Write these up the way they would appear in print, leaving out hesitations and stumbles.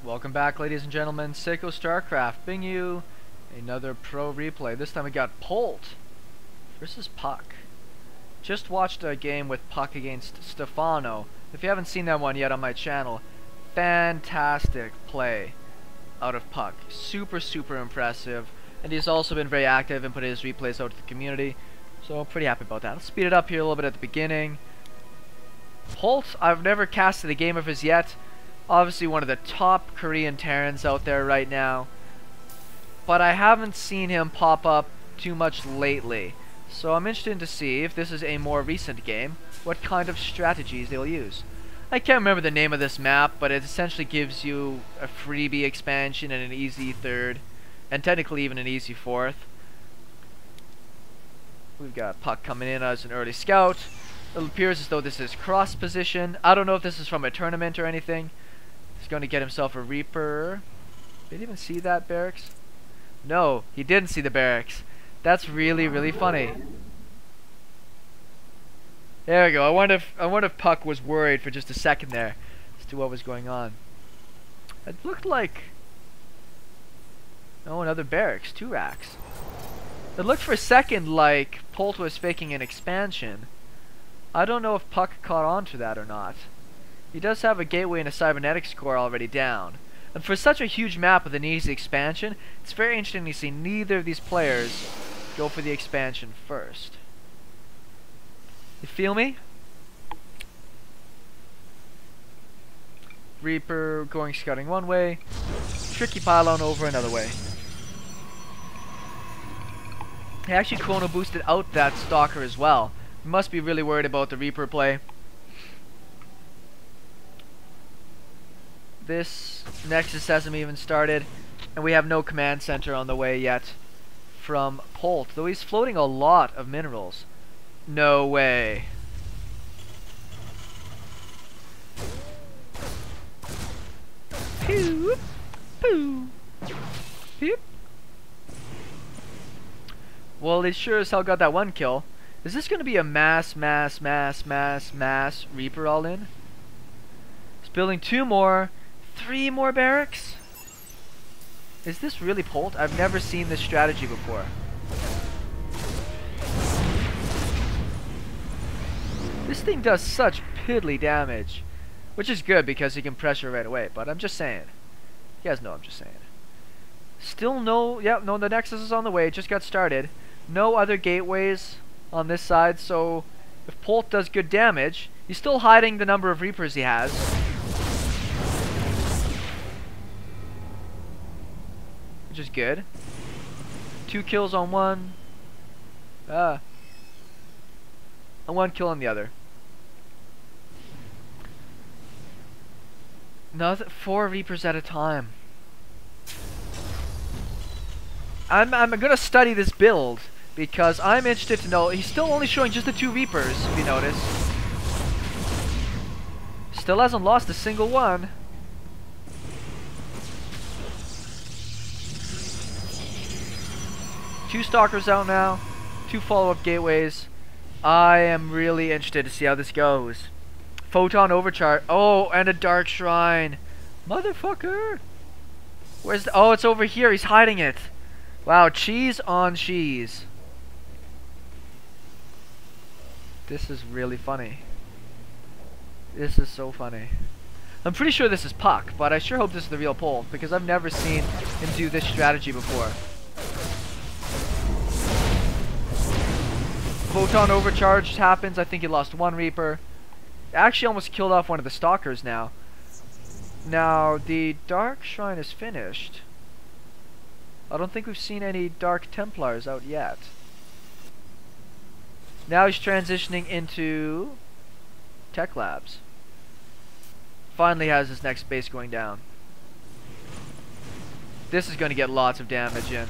Welcome back, ladies and gentlemen. SeKo Starcraft bringing you another pro replay. This time we got Polt versus Puck. Just watched a game with Puck against Stefano. If you haven't seen that one yet on my channel, fantastic play out of Puck. Super impressive. And he's also been very active and put his replays out to the community. So I'm pretty happy about that. I'll speed it up here a little bit at the beginning. Polt, I've never casted a game of his yet. Obviously one of the top Korean terrans out there right now. But I haven't seen him pop up too much lately. So I'm interested to see if this is a more recent game, what kind of strategies they'll use. I can't remember the name of this map, but it essentially gives you a freebie expansion and an easy third, and technically even an easy fourth. We've got Puck coming in as an early scout. It appears as though this is cross position. I don't know if this is from a tournament or anything. He's going to get himself a Reaper. Did he even see that barracks? No, he didn't see the barracks. That's really funny. There we go. I wonder if Puck was worried for just a second there as to what was going on. It looked like... Oh, another barracks. 2 racks. It looked for a second like Polt was faking an expansion. I don't know if Puck caught on to that or not. He does have a gateway and a cybernetics core already down. And for such a huge map with an easy expansion, it's very interesting to see neither of these players go for the expansion first. You feel me? Reaper going scouting one way, tricky pylon over another way. He actually chrono boosted out that stalker as well. He must be really worried about the Reaper play. This Nexus hasn't even started, and we have no command center on the way yet from Polt, though he's floating a lot of minerals. No way. Pew, poo, pew. Well, they sure as hell got that one kill. Is this going to be a mass Reaper all in? He's building 2 more. 3 more barracks? Is this really Polt? I've never seen this strategy before. This thing does such piddly damage. Which is good because he can pressure right away. But I'm just saying. You guys know I'm just saying. Still no... Yeah, no, the Nexus is on the way. It just got started. No other gateways on this side. So if Polt does good damage, he's still hiding the number of Reapers he has. Which is good. 2 kills on one. And 1 kill on the other. Another 4 Reapers at a time. I'm gonna study this build because I'm interested to know. He's still only showing just the 2 Reapers, if you notice. Still hasn't lost a single one. Two stalkers out now, 2 follow-up gateways. I am really interested to see how this goes. Photon overcharge. Oh, and a dark shrine. Motherfucker. Where's the... Oh, it's over here. He's hiding it. Wow, cheese on cheese. This is really funny. This is so funny. I'm pretty sure this is Puck, but I sure hope this is the real Polt because I've never seen him do this strategy before. Photon overcharge happens. I think he lost 1 Reaper. Actually almost killed off one of the stalkers now. Now the Dark Shrine is finished. I don't think we've seen any Dark Templars out yet. Now he's transitioning into Tech Labs. Finally has his next base going down. This is going to get lots of damage in.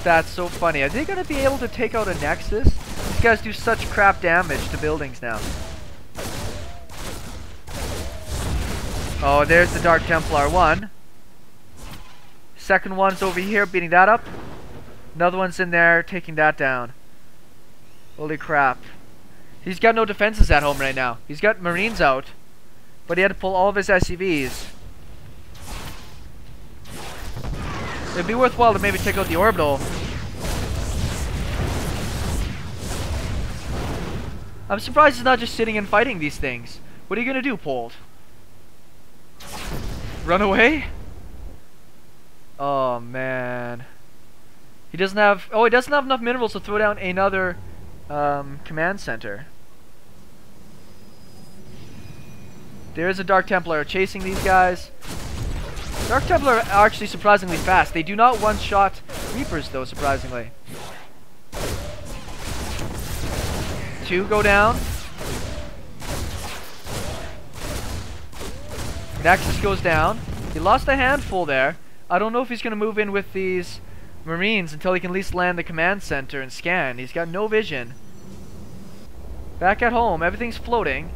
That's so funny. Are they going to be able to take out a Nexus? These guys do such crap damage to buildings now. Oh, there's the Dark Templar one. Second one's over here, beating that up. Another one's in there, taking that down. Holy crap. He's got no defenses at home right now. He's got Marines out, but he had to pull all of his SCVs. It'd be worthwhile to maybe take out the orbital. I'm surprised he's not just sitting and fighting these things. What are you gonna do, Polt? Run away? Oh man. He doesn't have... Oh, he doesn't have enough minerals to throw down another command center. There's a Dark Templar chasing these guys. Dark Templar are actually surprisingly fast. They do not one-shot Reapers though, surprisingly. 2 go down. Nexus goes down. He lost a handful there. I don't know if he's going to move in with these Marines until he can at least land the command center and scan. He's got no vision. Back at home, everything's floating.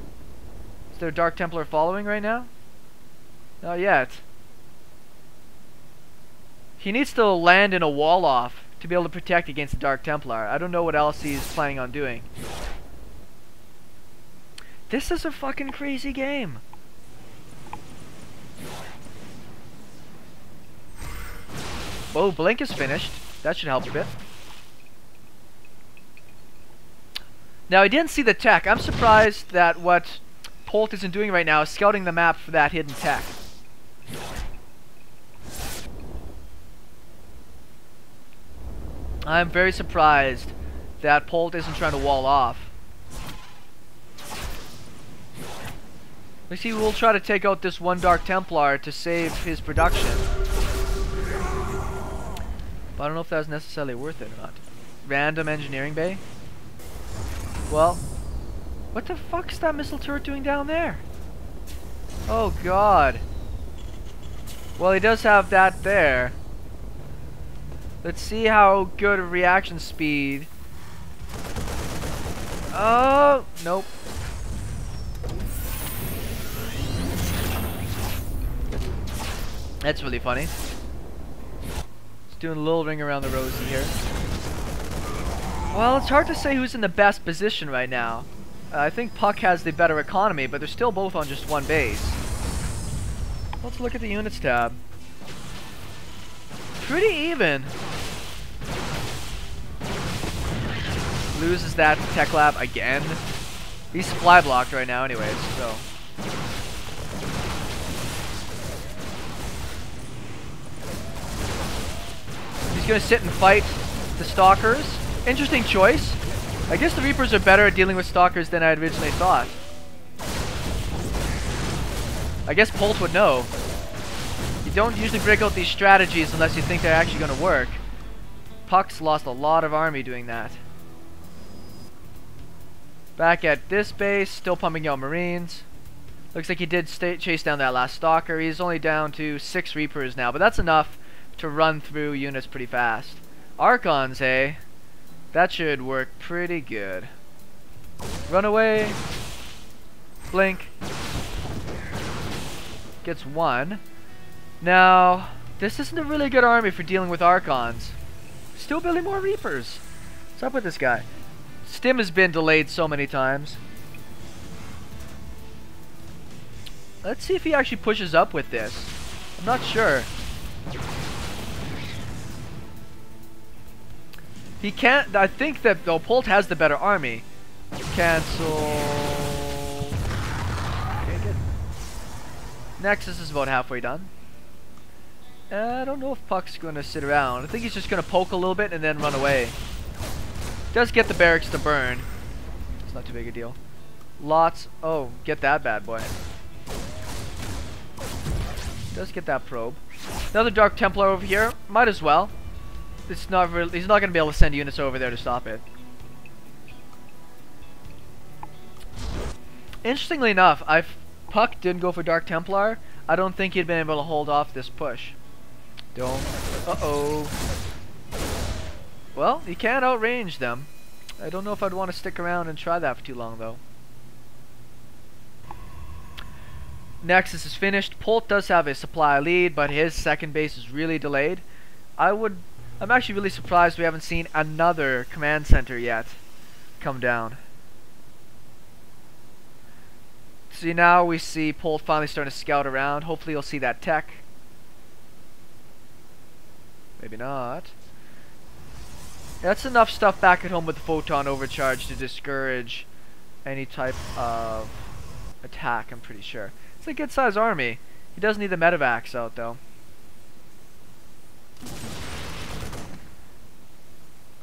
Is there a Dark Templar following right now? Not yet. He needs to land in a wall off to be able to protect against the Dark Templar. I don't know what else he's planning on doing. This is a fucking crazy game. Oh, Blink is finished. That should help a bit. Now, I didn't see the tech. I'm surprised that what Polt isn't doing right now is scouting the map for that hidden tech. I'm very surprised that Polt isn't trying to wall off. Let's see, we'll try to take out this one Dark Templar to save his production. But I don't know if that's necessarily worth it or not. Random engineering bay? Well, what the fuck's that missile turret doing down there? Oh god. Well, he does have that there. Let's see how good a reaction speed. Oh, nope. That's really funny. Doing a little ring around the rosy here. Well, it's hard to say who's in the best position right now. I think Puck has the better economy, but they're still both on just one base. Let's look at the units tab. Pretty even. Loses that to Tech Lab again. He's supply blocked right now anyways, so... Gonna sit and fight the Stalkers. Interesting choice. I guess the Reapers are better at dealing with Stalkers than I had originally thought. I guess Polt would know. You don't usually break out these strategies unless you think they're actually gonna work. Puck's lost a lot of army doing that. Back at this base, still pumping out Marines. Looks like he did chase down that last Stalker. He's only down to 6 Reapers now, but that's enough to run through units pretty fast. Archons, hey? That should work pretty good. Run away. Blink. Gets 1. Now, this isn't a really good army for dealing with Archons. Still building more Reapers. What's up with this guy? Stim has been delayed so many times. Let's see if he actually pushes up with this. I'm not sure. He can't... I think that though Polt has the better army. Cancel. Okay, good. Nexus is about halfway done. I don't know if Puck's going to sit around. I think he's just going to poke a little bit and then run away. Does get the barracks to burn. It's not too big a deal. Lots... Oh, get that bad boy. Does get that probe. Another Dark Templar over here. Might as well. It's not really, he's not going to be able to send units over there to stop it. Interestingly enough, Puck didn't go for Dark Templar. I don't think he'd been able to hold off this push. Don't. Uh-oh. Well, you can't outrange them. I don't know if I'd want to stick around and try that for too long, though. Nexus is finished. Polt does have a supply lead, but his second base is really delayed. I'm actually really surprised we haven't seen another command center yet come down. See, now we see Polt finally starting to scout around. Hopefully you'll see that tech. Maybe not. That's enough stuff back at home with the photon overcharge to discourage any type of attack, I'm pretty sure. It's a good sized army. He does need the medevacs out though.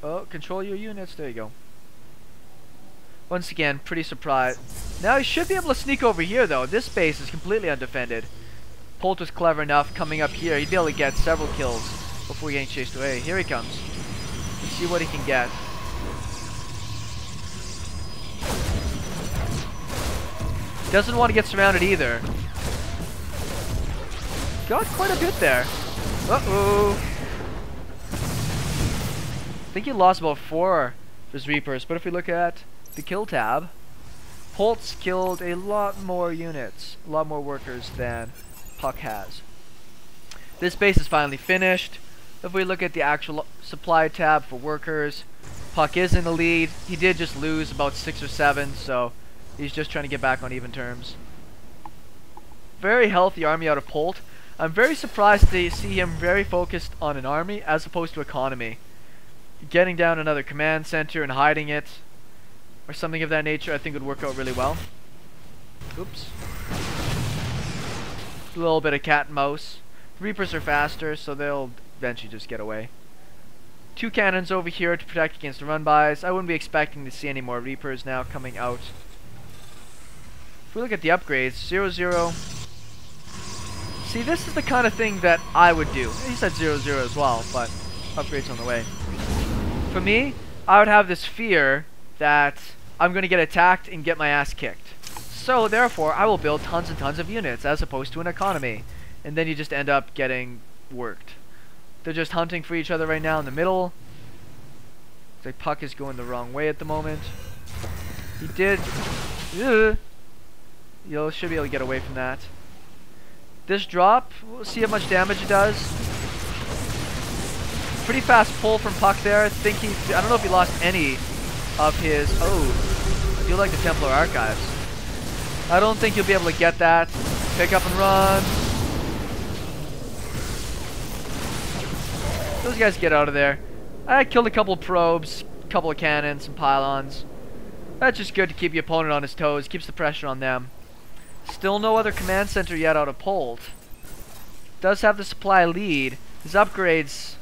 Oh, control your units. There you go. Once again, pretty surprised. Now he should be able to sneak over here though. This base is completely undefended. Polt was clever enough coming up here. He'd be able to get several kills before getting chased away. Here he comes. Let's see what he can get. Doesn't want to get surrounded either. Got quite a bit there. Uh-oh. I think he lost about 4 of his Reapers, but if we look at the kill tab, Polt's killed a lot more units, a lot more workers than Puck has. This base is finally finished. If we look at the actual supply tab for workers, Puck is in the lead. He did just lose about 6 or 7, so he's just trying to get back on even terms. Very healthy army out of Polt. I'm very surprised to see him very focused on an army as opposed to economy. Getting down another command center and hiding it, or something of that nature, I think would work out really well. Oops. A little bit of cat and mouse. Reapers are faster, so they'll eventually just get away. 2 cannons over here to protect against the run-bys. I wouldn't be expecting to see any more Reapers now coming out. If we look at the upgrades, 0-0. See, this is the kind of thing that I would do. He said 0-0 as well, but upgrades on the way. For me, I would have this fear that I'm going to get attacked and get my ass kicked. So therefore, I will build tons and tons of units as opposed to an economy. And then you just end up getting worked. They're just hunting for each other right now in the middle. Looks like Puck is going the wrong way at the moment. He did. You should be able to get away from that. This drop, we'll see how much damage it does. Pretty fast pull from Puck there. I think I don't know if he lost any of his. Oh, I do like the Templar archives. I don't think you'll be able to get that. Pick up and run. Those guys get out of there. I killed a couple probes, a couple of cannons, some pylons. That's just good to keep the opponent on his toes. Keeps the pressure on them. Still no other command center yet out of Polt. Does have the supply lead. His upgrades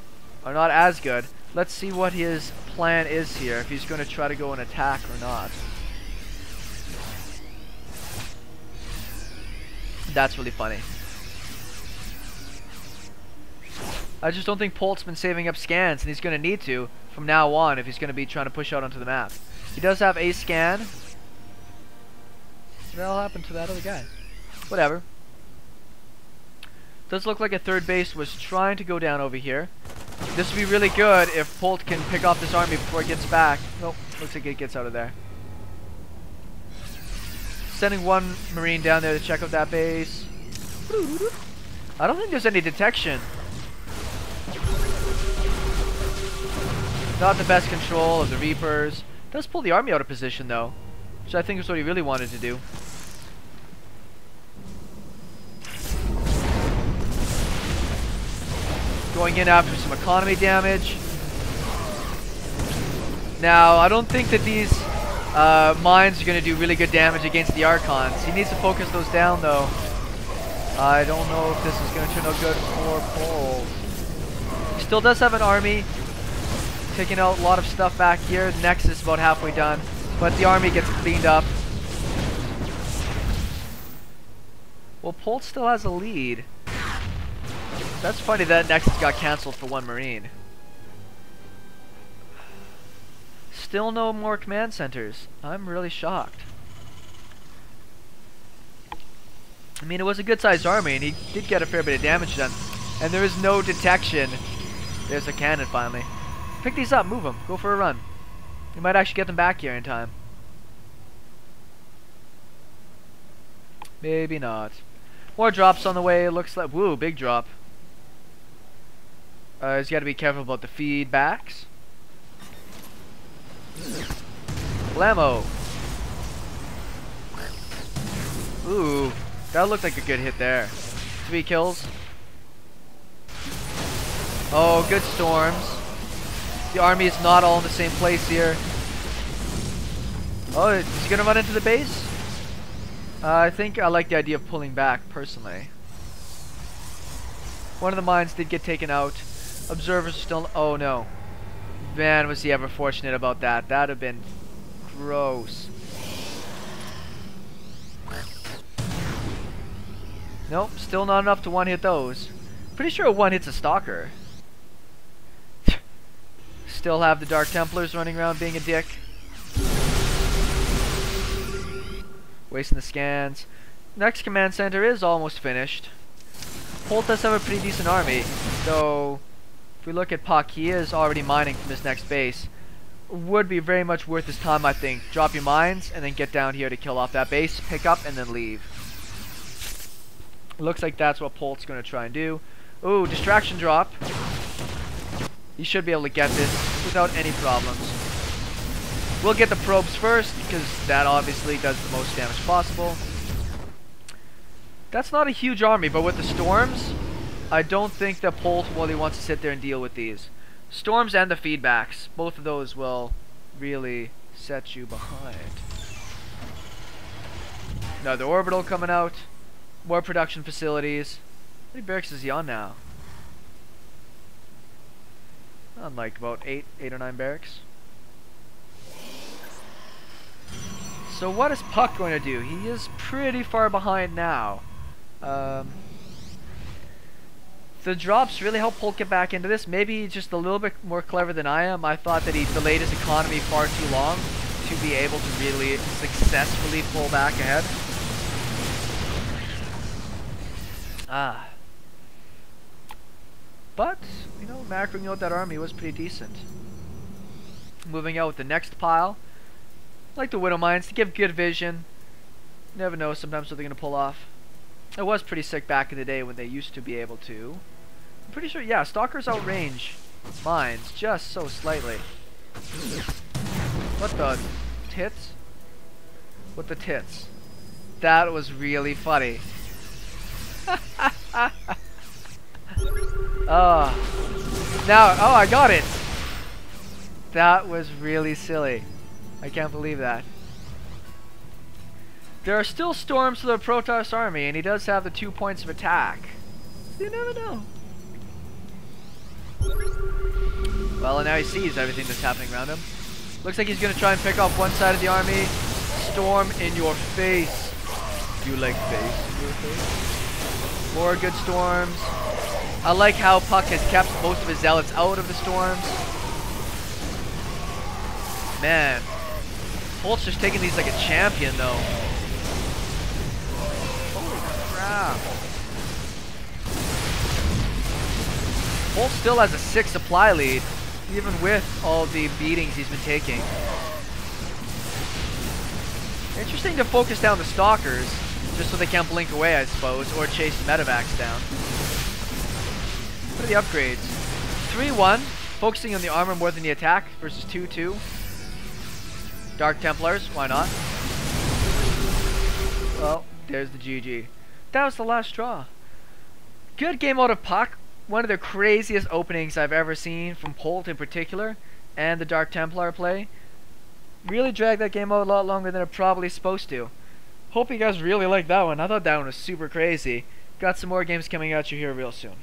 are not as good. Let's see what his plan is here. If he's going to try to go and attack or not. That's really funny. I just don't think Polt's been saving up scans, and he's going to need to from now on if he's going to be trying to push out onto the map. He does have a scan. What the hell happened to that other guy? Whatever. Does look like a third base was trying to go down over here. This would be really good if Polt can pick off this army before it gets back. Nope, looks like it gets out of there. Sending 1 Marine down there to check out that base. I don't think there's any detection. Not the best control of the Reapers. Does pull the army out of position though, which I think is what he really wanted to do. Going in after some economy damage. Now, I don't think that these mines are going to do really good damage against the Archons. He needs to focus those down though. I don't know if this is going to turn out good for Polt. He still does have an army. Taking out a lot of stuff back here. The Nexus is about halfway done. But the army gets cleaned up. Well, Polt still has a lead. That's funny that Nexus got cancelled for 1 Marine. Still no more command centers. I'm really shocked. I mean, it was a good sized army and he did get a fair bit of damage done. And there is no detection. There's a cannon finally. Pick these up, move them, go for a run. You might actually get them back here in time. Maybe not. More drops on the way, it looks like. Woo, big drop. He's got to be careful about the feedbacks. Blammo. Ooh, that looked like a good hit there. 3 kills. Oh, good storms. The army is not all in the same place here. Oh, is he gonna run into the base? I think I like the idea of pulling back, personally. One of the mines did get taken out. Observers are still... Oh, no. Man, was he ever fortunate about that. That would have been gross. Nope, still not enough to one-hit those. Pretty sure one hits a stalker. Still have the Dark Templars running around being a dick. Wasting the scans. Next command center is almost finished. Polt does have a pretty decent army, though if we look at Puck, he is already mining from his next base. Would be very much worth his time, I think. Drop your mines and then get down here to kill off that base, pick up, and then leave. Looks like that's what Polt's going to try and do. Ooh, distraction drop. You should be able to get this without any problems. We'll get the probes first, because that obviously does the most damage possible. That's not a huge army, but with the storms, I don't think that Polt really wants to sit there and deal with these. Storms and the feedbacks, both of those will really set you behind. Another orbital coming out. More production facilities. How many barracks is he on now? On like about 8 or 9 barracks. So what is Puck going to do? He is pretty far behind now. The drops really help Polt get back into this. Maybe just a little bit more clever than I am. I thought that he delayed his economy far too long to be able to really successfully pull back ahead. But, you know, macroing out that army was pretty decent. Moving out with the next pile. I like the Widow Mines to give good vision. You never know sometimes what they're going to pull off. It was pretty sick back in the day when they used to be able to. I'm pretty sure, yeah, Stalkers outrange mines just so slightly. What the tits? What the tits? That was really funny. Now, I got it! That was really silly. I can't believe that. There are still storms to the Protoss army, and he does have the 2 points of attack. You never know. Well, and now he sees everything that's happening around him. Looks like he's going to try and pick off one side of the army. Storm in your face. Do you like face in your face? More good storms. I like how Puck has kept most of his zealots out of the storms. Man. Polt's just taking these like a champion, though. Holy crap. Polt still has a 6 supply lead, even with all the beatings he's been taking. Interesting to focus down the Stalkers, just so they can't blink away, I suppose, or chase the medevacs down. What are the upgrades? 3-1, focusing on the armor more than the attack, versus 2-2. Dark Templars, why not? Well, there's the GG. That was the last straw. Good game out of Puck. One of the craziest openings I've ever seen from Polt in particular, and the Dark Templar play. Really dragged that game out a lot longer than it probably supposed to. Hope you guys really liked that one. I thought that one was super crazy. Got some more games coming at you here real soon.